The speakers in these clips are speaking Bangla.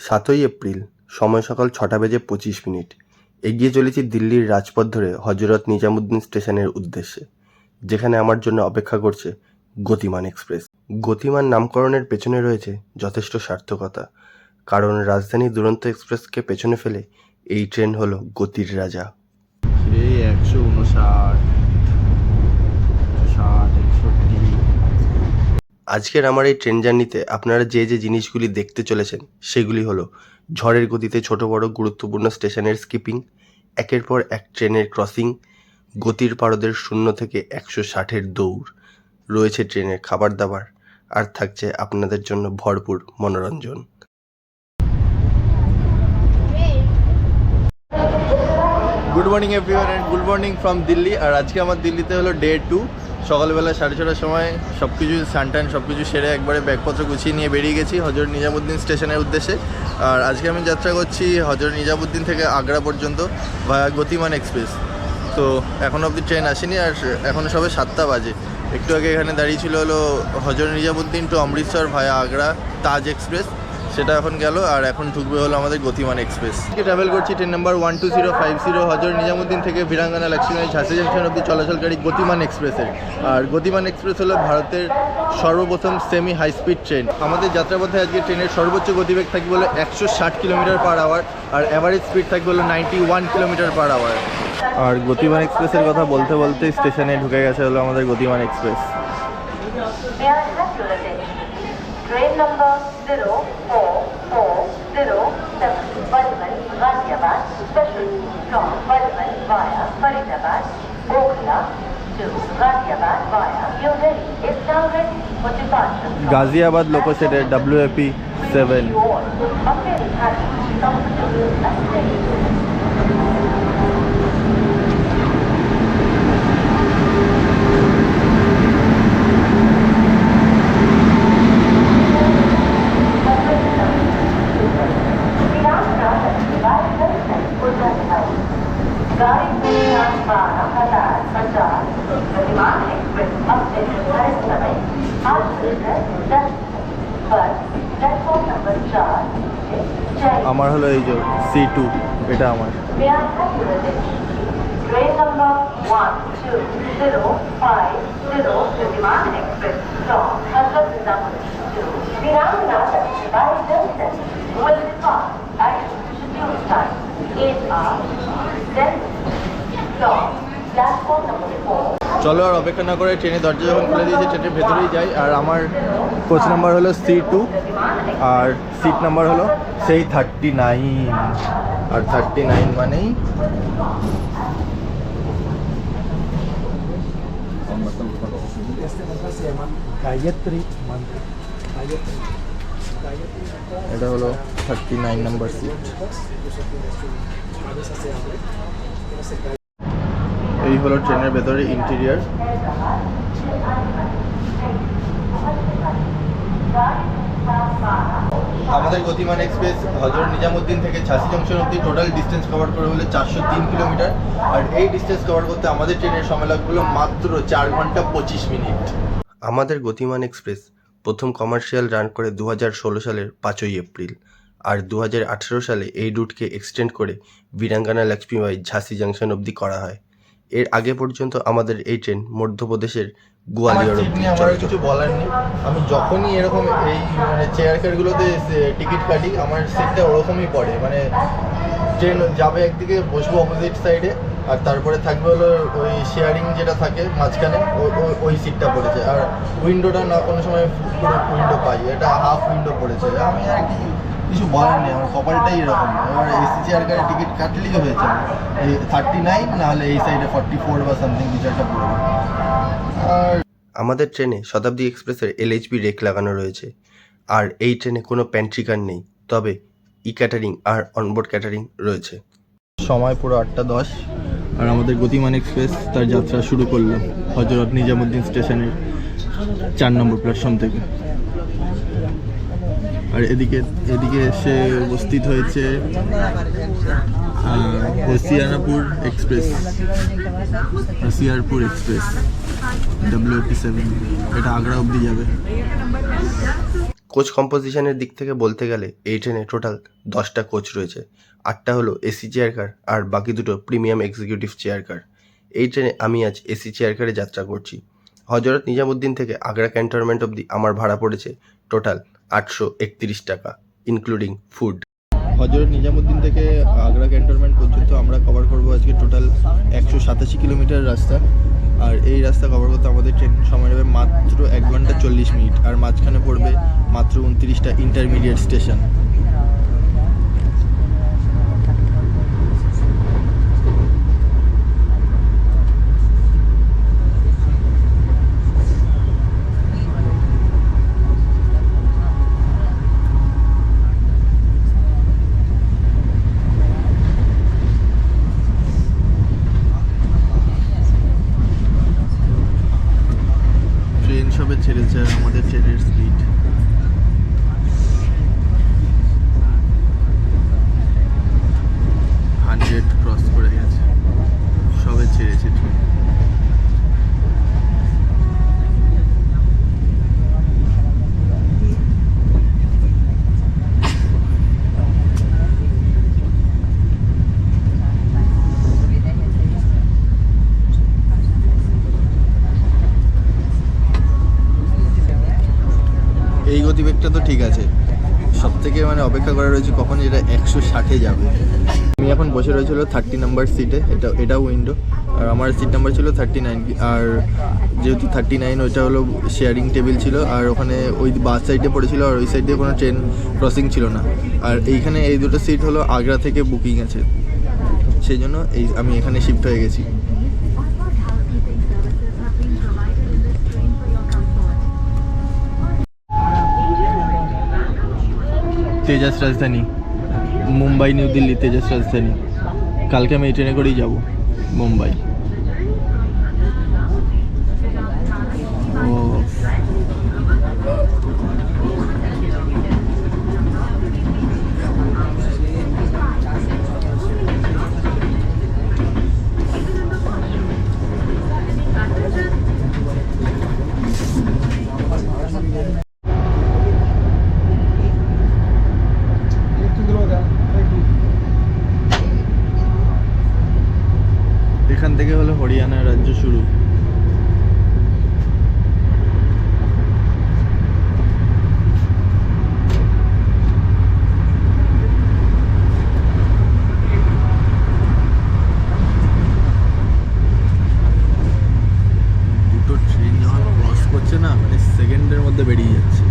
৭ই এপ্রিল, সময় সকাল ৬:২৫। এগিয়ে চলেছি দিল্লির রাজপথ ধরে হজরত নিজামুদ্দিন স্টেশনের উদ্দেশ্যে, যেখানে আমার জন্য অপেক্ষা করছে গতিমান এক্সপ্রেস। গতিমান নামকরণের পেছনে রয়েছে যথেষ্ট সার্থকতা, কারণ রাজধানী দুরন্ত এক্সপ্রেসকে পেছনে ফেলে এই ট্রেন হলো গতির রাজা। এই ১৫৯, ৬০, ৬১। আজকের আমার এই ট্রেন জার্নিতে আপনারা যে যে জিনিসগুলি দেখতে চলেছেন সেগুলি হলো ঝড়ের গতিতে ছোট বড় গুরুত্বপূর্ণ স্টেশনের স্কিপিং, একের পর এক ট্রেনের ক্রসিং, গতির পারদের 0 থেকে 160-এর দৌড়, রয়েছে ট্রেনের খাবার দাবার, আর থাকছে আপনাদের জন্য ভরপুর মনোরঞ্জন। Good morning everyone and good morning from Delhi. আর আজকে আমার দিল্লিতে হলো ডে 2। সকালবেলা 6:30টার সময় সব কিছু স্নান সব কিছু সেরে একবারে ব্যাগপত্র গুছিয়ে নিয়ে বেরিয়ে গেছি হজরত নিজামুদ্দিন স্টেশনের উদ্দেশ্যে। আর আজকে আমি যাত্রা করছি হজরত নিজামুদ্দিন থেকে আগ্রা পর্যন্ত ভায়া গতিমান এক্সপ্রেস। তো এখনও অবধি ট্রেন আসেনি, আর এখনও সবে 7টা বাজে। একটু আগে এখানে দাঁড়িয়ে ছিল হলো হজরত নিজামুদ্দিন টু অমৃতসর ভায়া আগ্রা তাজ এক্সপ্রেস, সেটা এখন গেল। আর এখন ঢুকবে হলো আমাদের গতিমান এক্সপ্রেস। ট্রাভেল করছি ট্রেন নাম্বার 12050 হজরত নিজামুদ্দিন থেকে ভিরাঙ্গানা লক্ষ্মীগঞ্জ ঝাঁসি জাংশন অব্দি চলাচলকারী গতিমান এক্সপ্রেসের। আর গতিমান এক্সপ্রেস হলো ভারতের সর্বপ্রথম সেমি হাই স্পিড ট্রেন। আমাদের যাত্রাপথে আজকে ট্রেনের সর্বোচ্চ গতিবেগ থাকবে হলো 160 কিলোমিটার/আওয়ার, আর অ্যাভারেজ স্পিড থাকবে হলো 91 কিলোমিটার/আওয়ার। আর গতিমান এক্সপ্রেসের কথা বলতে বলতে স্টেশনে ঢুকে গেছে হলো আমাদের Gatimaan express. Train number 04407 Bariman Ghaziabad special from Bariman via Faridabad, Okhla to Ghaziabad via New Delhi is now ready for departure. Ghaziabad loco সেটের WAP 7। You all are very happy to comfortable and safe. আমার হলো এই যে C2, এটা আমার। Train number 12050 Gatiman Express from Hazrat Nizamuddin to Virangana Lakshmibai Junction will depart at scheduled time 8 hours 10 from platform number 4. চলো আর অপেক্ষা না করে ট্রেনের দরজা যখন খুলে দিয়েছে ট্রেনের ভেতরেই যাই। আর আমার কোচ নাম্বার হলো C2 আর সিট নাম্বার হলো সেই 39। আর 39 মানেই এটা হলো 39 নাম্বার সিট। এই হলো ট্রেনের ভেতরে ইন্টেরিয়ার। আমাদের গতিমান এক্সপ্রেস হজরত নিজামুদ্দিন থেকে ঝাঁসি জংশন অব্দি টোটাল ডিস্টেন্স কভার করে হলে 403 কিলোমিটার। আর এই ডিস্টেন্স কভার করতে আমাদের ট্রেনের সময় লাগলো মাত্র 4 ঘন্টা 25 মিনিট। আমাদের গতিমান এক্সপ্রেস প্রথম কমার্শিয়াল রান করে 2016 সালের 5ই এপ্রিল, আর 2018 সালে এই রুটকে এক্সটেন্ড করে ভিরাঙ্গানা লক্ষ্মীবাই ঝাঁসি জাংশন অবধি করা হয়। এর আগে পর্যন্ত আমাদের এই ট্রেন মধ্যপ্রদেশের গোয়ালিয়র অবধি আমার কিছু বলার নেই। আমি যখনই এরকম এই মানে চেয়ার কারগুলোতে টিকিট কাটি আমার সিটটা ওরকমই পড়ে, মানে ট্রেন যাবে একদিকে, বসবো অপোজিট সাইডে, আর তারপরে থাকবে হলো ওই শেয়ারিং যেটা থাকে মাঝখানে, ওই সিটটা পড়েছে। আর উইন্ডোটা না কোনো সময় পুরো উইন্ডো পাই, এটা হাফ উইন্ডো পড়েছে। আমি আর কিছু বলার নেই, আমার কপালটাই এরকম। এবার এসি চেয়ার কারে টিকিট কাটলেই হয়েছে, এই 39 নাহলে এই সাইডে 44 বা সামথিং কিছু একটা পড়বে। আর আমাদের ট্রেনে শতাব্দী এক্সপ্রেসের LHB রেক লাগানো রয়েছে। আর এই ট্রেনে কোনো প্যান্ট্রি কার নেই, তবে ক্যাটারিং আর অনবোর্ড ক্যাটারিং রয়েছে। সময় পুরো 8:10। আর আমাদের গতিমান এক্সপ্রেস তার যাত্রা শুরু করলো হজরত নিজামুদ্দিন স্টেশনের 4 নম্বর প্ল্যাটফর্ম থেকে। আর এদিকে এসে উপস্থিত হয়েছে হোসিয়ারপুর এক্সপ্রেস WAP 7। এটা আগ্রা অবধি যাবে। কোচ কম্পোজিশনের দিক থেকে বলতে গেলে এই ট্রেনে টোটাল 10টা কোচ রয়েছে। 8টা হলো এসি চেয়ার কার আর বাকি দুটো প্রিমিয়াম এক্সিকিউটিভ চেয়ার কার। এই ট্রেনে আমি আজ এসি চেয়ার কারে যাত্রা করছি। হজরত নিজামুদ্দিন থেকে আগ্রা ক্যান্টনমেন্ট অবধি আমার ভাড়া পড়েছে টোটাল 831 টাকা, ইনক্লুডিং ফুড। হজরত নিজামুদ্দিন থেকে আগ্রা ক্যান্টনমেন্ট পর্যন্ত আমরা কভার করবো আজকে টোটাল 187 কিলোমিটার রাস্তা। আর এই রাস্তা কভার করতে আমাদের ট্রেন সময় নেবে মাত্র 1 ঘন্টা 40 মিনিট, আর মাঝখানে পড়বে মাত্র 29টা ইন্টারমিডিয়েট স্টেশন। ট্রেন সবে ছেড়েছে আর আমাদের ট্রেনের স্পিড ক্রস করে গেছে, সবে ছেড়েছে ট্রেন। এই গতিবেগটা তো ঠিক আছে, সব থেকে মানে অপেক্ষা করা রয়েছে কখন এটা 160-এ যাবে। আমি এখন বসে রয়েছিল 30 নাম্বার সিটে, এটা উইন্ডো, আর আমার সিট নাম্বার ছিল 39। আর যেহেতু 39 ওইটা হলো শেয়ারিং টেবিল ছিল, আর ওখানে ওই বাস সাইডে পড়েছিল, আর ওই সাইডে কোনো ট্রেন ক্রসিং ছিল না। আর এইখানে এই দুটো সিট হলো আগ্রা থেকে বুকিং আছে, সেই জন্য আমি এখানে শিফট হয়ে গেছি। তেজাস রাজধানী, মুম্বাই নিউ দিল্লি তেজাস রাজধানী। কালকে আমি এই ট্রেনে করেই যাব মুম্বাই। এখান থেকে হলো হরিয়ানা রাজ্য শুরু। দুটো ট্রেন যখন ক্রস করছে না, মানে সেকেন্ডের মধ্যে বেরিয়ে যাচ্ছে।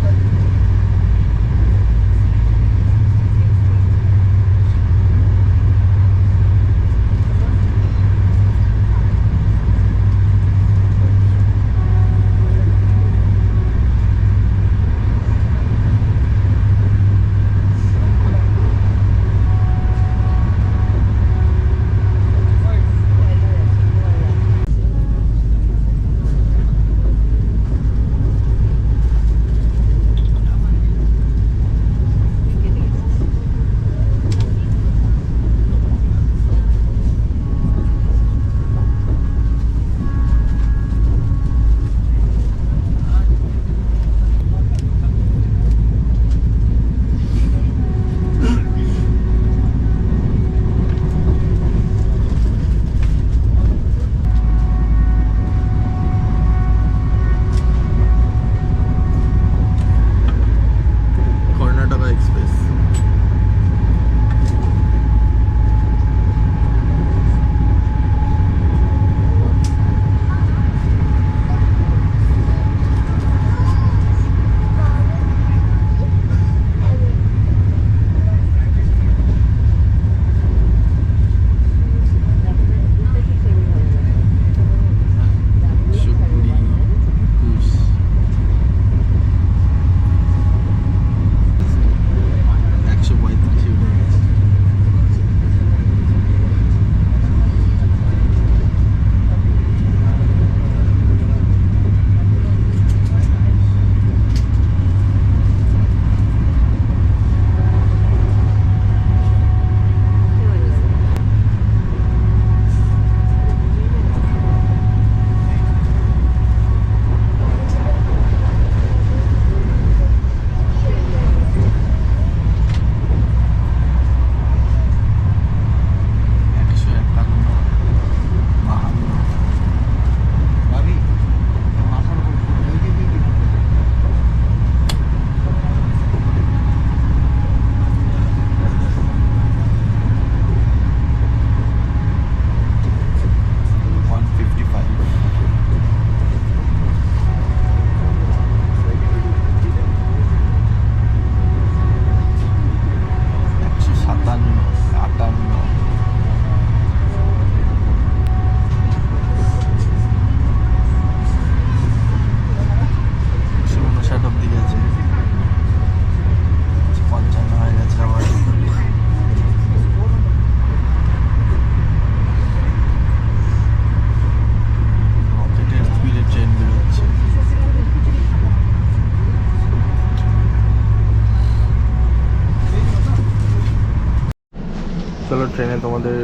চলো ট্রেনে তোমাদের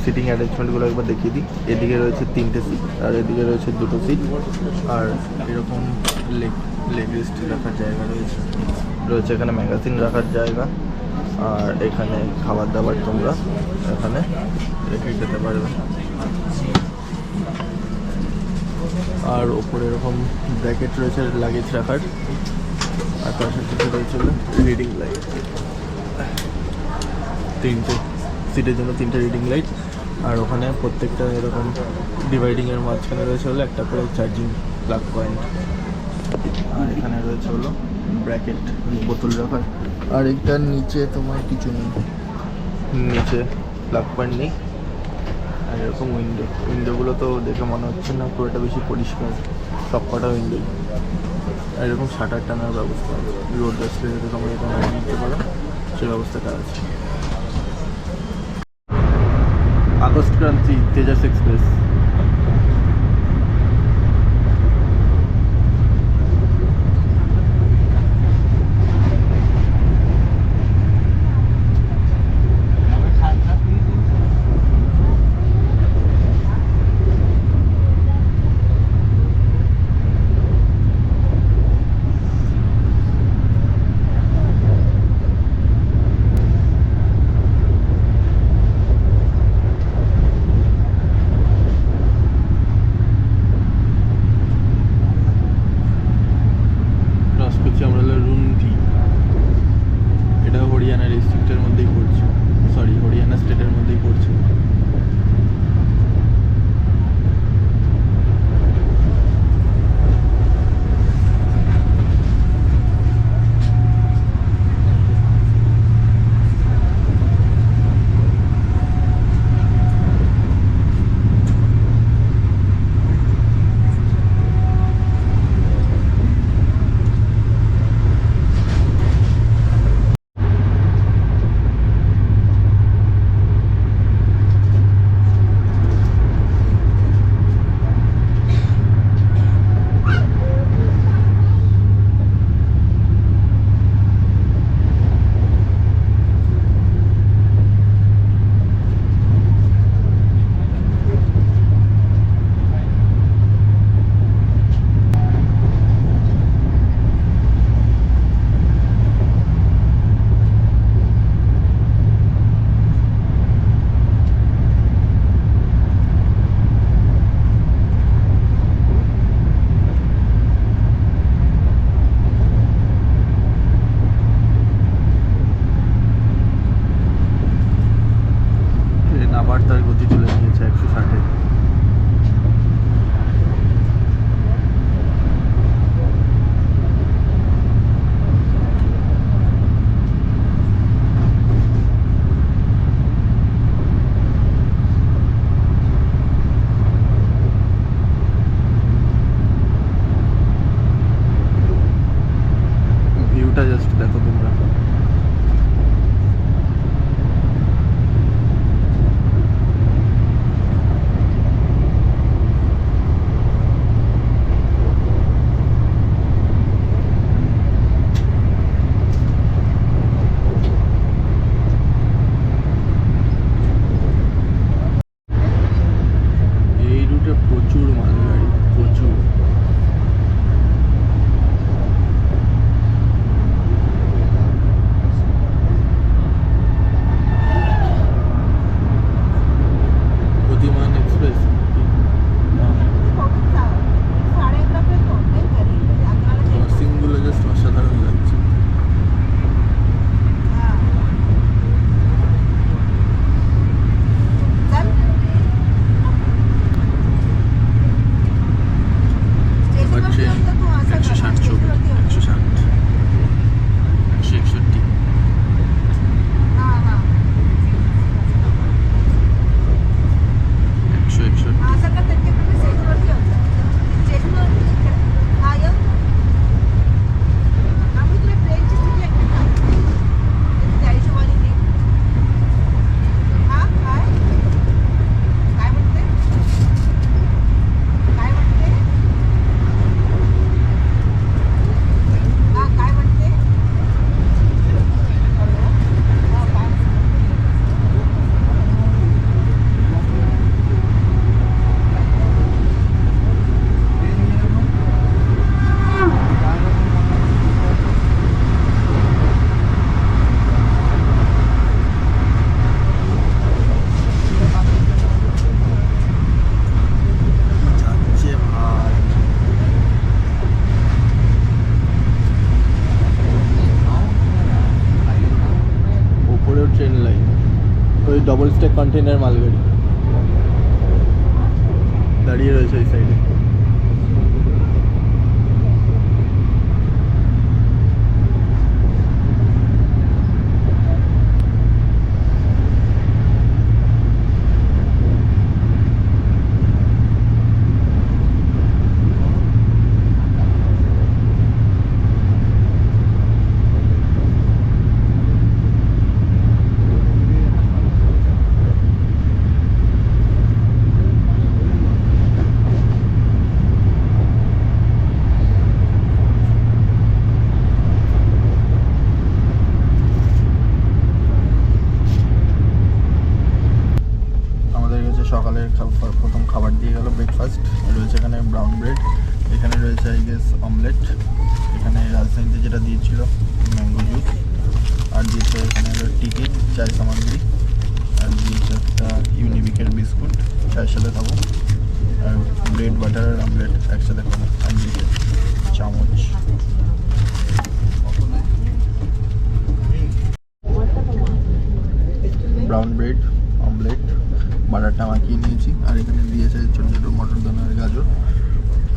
সিটিং অ্যারেঞ্জমেন্টগুলো একবার দেখিয়ে দিই। এদিকে রয়েছে 3টে সিট আর এদিকে রয়েছে 2টো সিট, আর এরকম লেগ রেস্ট রাখার জায়গা রয়েছে এখানে ম্যাগাজিন রাখার জায়গা, আর এখানে খাবার দাবার তোমরা এখানে রেখে খেতে পারবে। আর ওপরে এরকম ব্র্যাকেট রয়েছে লাগেজ রাখার, আর তার সাথে রয়েছে রিডিং লাইট, 3টে সিটের জন্য 3টে রিডিং লাইট। আর ওখানে প্রত্যেকটা এরকম ডিভাইডিংয়ের মাঝখানে রয়েছে হলো একটা করে চার্জিং প্লাগ পয়েন্ট, আর এখানে রয়েছে হলো ব্র্যাকেট বোতল রাখার। আর এটার নিচে তোমার কিছু নেই, নিচে প্লাগ পয়েন্ট নেই। আর এরকম উইন্ডোগুলো তো দেখে মনে হচ্ছে না খুব একটা বেশি পরিষ্কার, সব কটা উইন্ডোই। আর এরকম শাটার টানার ব্যবস্থা, রোড আসলে এরকম এখানে নিতে পারো, সে ব্যবস্থাটা আছে। আগস্ট ক্রান্তি তেজাস এক্সপ্রেস। ওই ডবল স্টেক কন্টেনার মালগাড়ি দাঁড়িয়ে রয়েছে ওই সাইডে। সকালের প্রথম খাবার দিয়ে গেল ব্রেকফাস্ট। রয়েছে এখানে ব্রাউন ব্রেড, এখানে রয়েছে আই গেস অমলেট, এখানে রাজধানীতে যেটা দিয়েছিল ম্যাঙ্গো জুস, আর দিয়েছে এখানে হলো টিকিট চায় সামগ্রী, আর দিয়েছে একটা ইউনিবিকের বিস্কুট চায়ের সাথে খাবো, আর ব্রেড বাটার আর অমলেট একসাথে খাবো, আর দিয়েছে চামচ। ব্রাউন ব্রেড, অমলেট, বাটারটা মাখিয়ে নিয়েছি, আর এখানে দিয়েছে ছোটো ছোটো মটর দানা আর গাজর।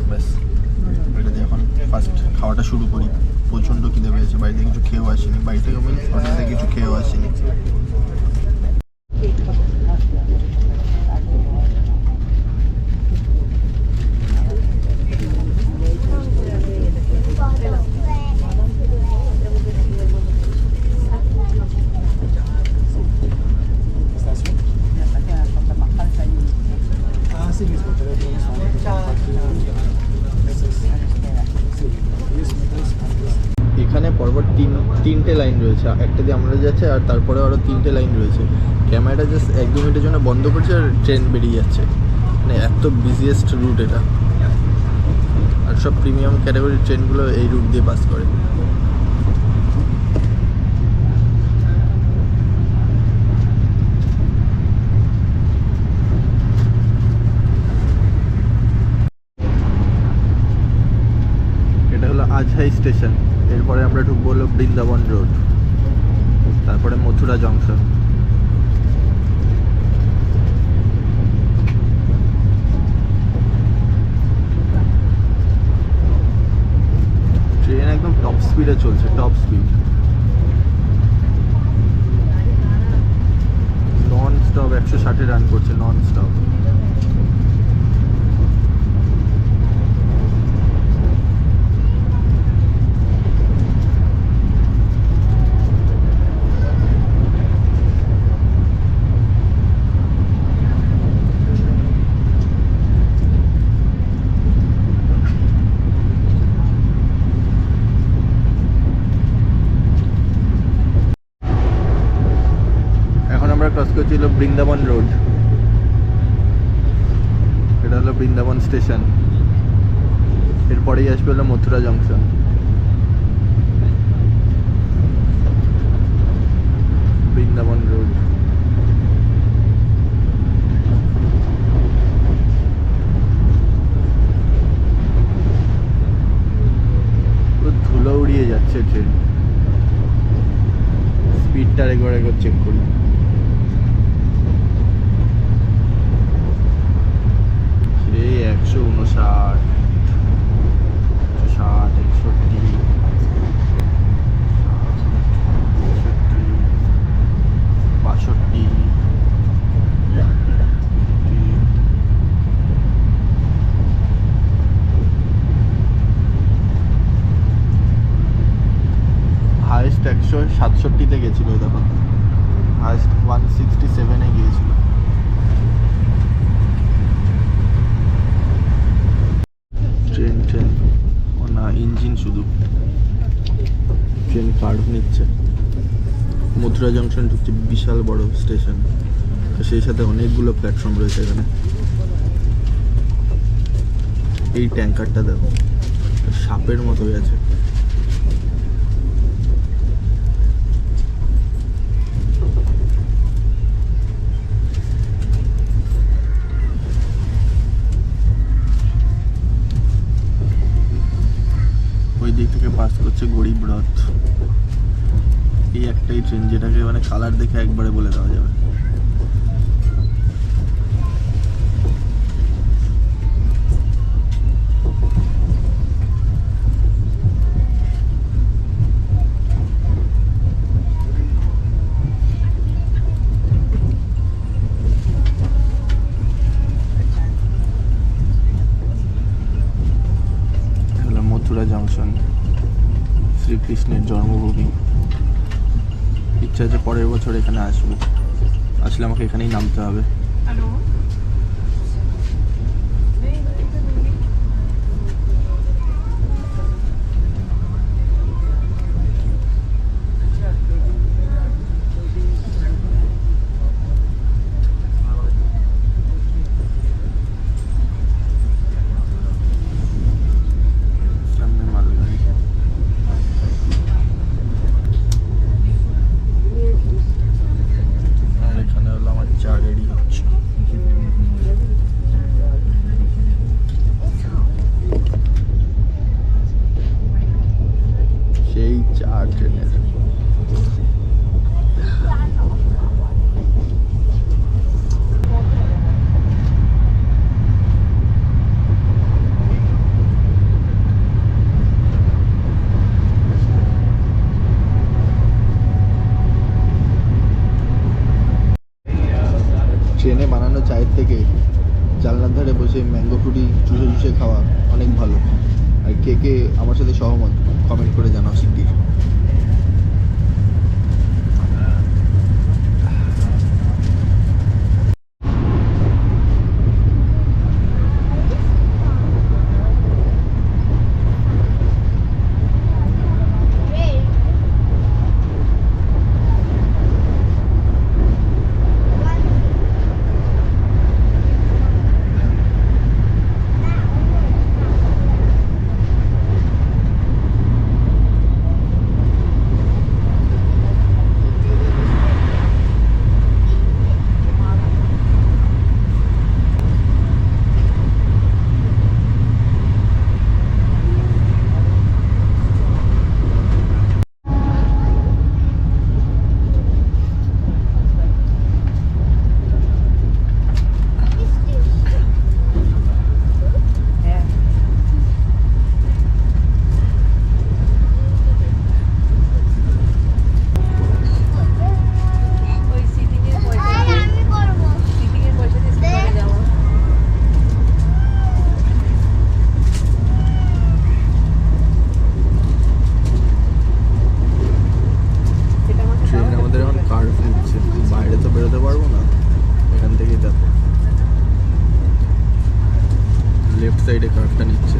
ব্যাস, এটা দিয়ে এখন ফার্স্ট খাওয়াটা শুরু করি। প্রচণ্ড খিদে পেয়েছে, বাড়িতে কিছু খেয়েও আসিনি, বাড়ি থেকে মিন্স হোটেল থেকে কিছু খেয়েও আসিনি। এখানে পরপর তিনটে লাইন রয়েছে, একটা দিয়ে আমরা যাচ্ছে আর তারপরে আরও তিনটে লাইন রয়েছে। ক্যামেরাটা জাস্ট 1-2 মিনিটের জন্য বন্ধ করছে আর ট্রেন বেরিয়ে যাচ্ছে। মানে এত বিজিয়েস্ট রুট এটা, আর সব প্রিমিয়াম ক্যাটাগরির ট্রেনগুলো এই রুট দিয়ে পাস করে। এটা হলো আজহাই স্টেশন, এরপরে আমরা ঢুকবো হলো বৃন্দাবন রোড, তারপরে মথুরা জংশন। ট্রেন একদম টপ স্পিডে চলছে, টপ স্পিড, নন স্টপ 160-এ রান করছে, নন স্টপ। ক্রস করছিল বৃন্দাবন রোড, এটা হলো বৃন্দাবন স্টেশন, এরপরেই আসবে হলো মথুরা জংশন। বৃন্দাবন রোড, ধুলো উড়িয়ে যাচ্ছে ট্রেন। স্পিডটা একবার চেক করি। এই 159, 60, 61, 62, হাইস্ট 167-তে গেছিল, তখন হাইস্ট 167-এ গিয়েছিল। ট্রেন ও না, ইঞ্জিন শুধু, ট্রেন কার্ভ নিচ্ছে। মথুরা জংশন ঢুকছে, বিশাল বড় স্টেশন, সেই সাথে অনেকগুলো প্ল্যাটফর্ম রয়েছে এখানে। এই ট্যাঙ্কারটা দেখো, সাপের মতো হয়ে আছে। ওই দিক থেকে পাস করছে গরিব রথ। এই একটাই ট্রেন যেটাকে মানে কালার দেখে একবারে বলে দেওয়া যাবে। জংশন, শ্রীকৃষ্ণের জন্মভূমি। ইচ্ছা আছে পরের বছর এখানে আসবো, আসলে আমাকে এখানেই নামতে হবে। সামনে মালগাড়ি। আর এখানে হলো আমার চা রেডি হচ্ছে। সেই চা ট্রেনের ট্রেনে বানানো চায়ের থেকে জানলার ধারে বসে ম্যাঙ্গো ফ্রুটি চুষে চুষে খাওয়া অনেক ভালো। আর কে কে আমার সাথে সহমত কমেন্ট করে জানাও শিগগির। সাইডে কার্ডটা নিচ্ছে।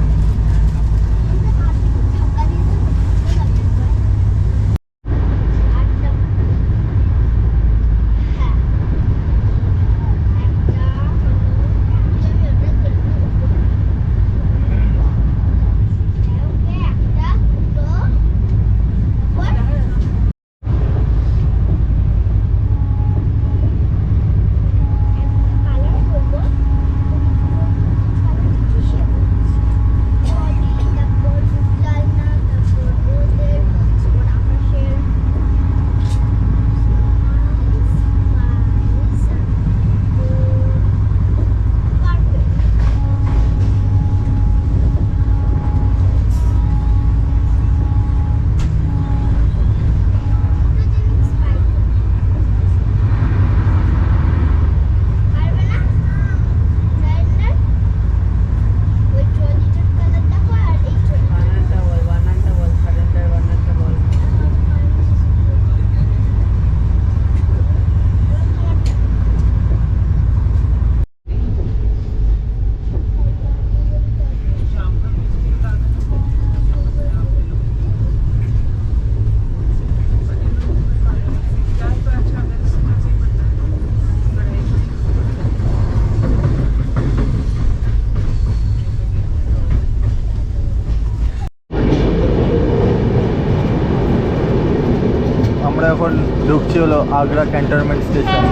আমরা এখন ঢুকছি হলো আগ্রা ক্যান্টনমেন্ট স্টেশন।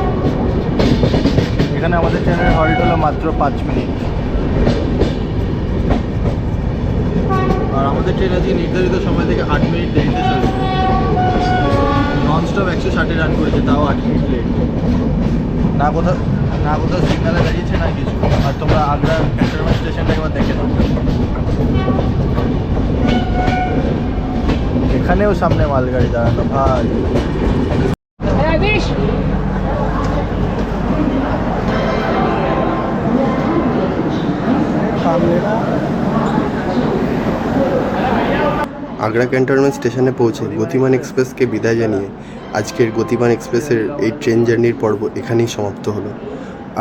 এখানে আমাদের ট্রেনের হল্ট হলো মাত্র 5 মিনিট। আর আমাদের ট্রেন আজকে নির্ধারিত সময় থেকে 8 মিনিট দেরিতে চলছে। ননস্টপ 160 রান করেছে, তাও 8 মিনিট লেট। না কোথাও সিগনালে দাঁড়িয়েছে না কিছু। আর তোমরা আগ্রা ক্যান্টনমেন্ট স্টেশনটা একবার দেখে নাও। এখানেও সামনে মালগাড়ি দাঁড়ানো ভাই। সামনে আগ্রা ক্যান্টনমেন্ট স্টেশনে পৌঁছে গতিমান এক্সপ্রেসকে বিদায় জানিয়ে আজকের গতিমান এক্সপ্রেসের এই ট্রেন জার্নির পর্ব এখানেই সমাপ্ত হলো।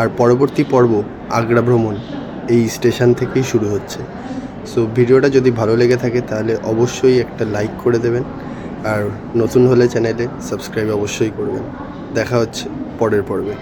আর পরবর্তী পর্ব আগ্রা ভ্রমণ এই স্টেশন থেকেই শুরু হচ্ছে। সো ভিডিওটা যদি ভালো লেগে থাকে তাহলে অবশ্যই একটা লাইক করে দেবেন, আর নতুন হলে চ্যানেলে সাবস্ক্রাইব অবশ্যই করবেন। দেখা হচ্ছে পরের পর্বে।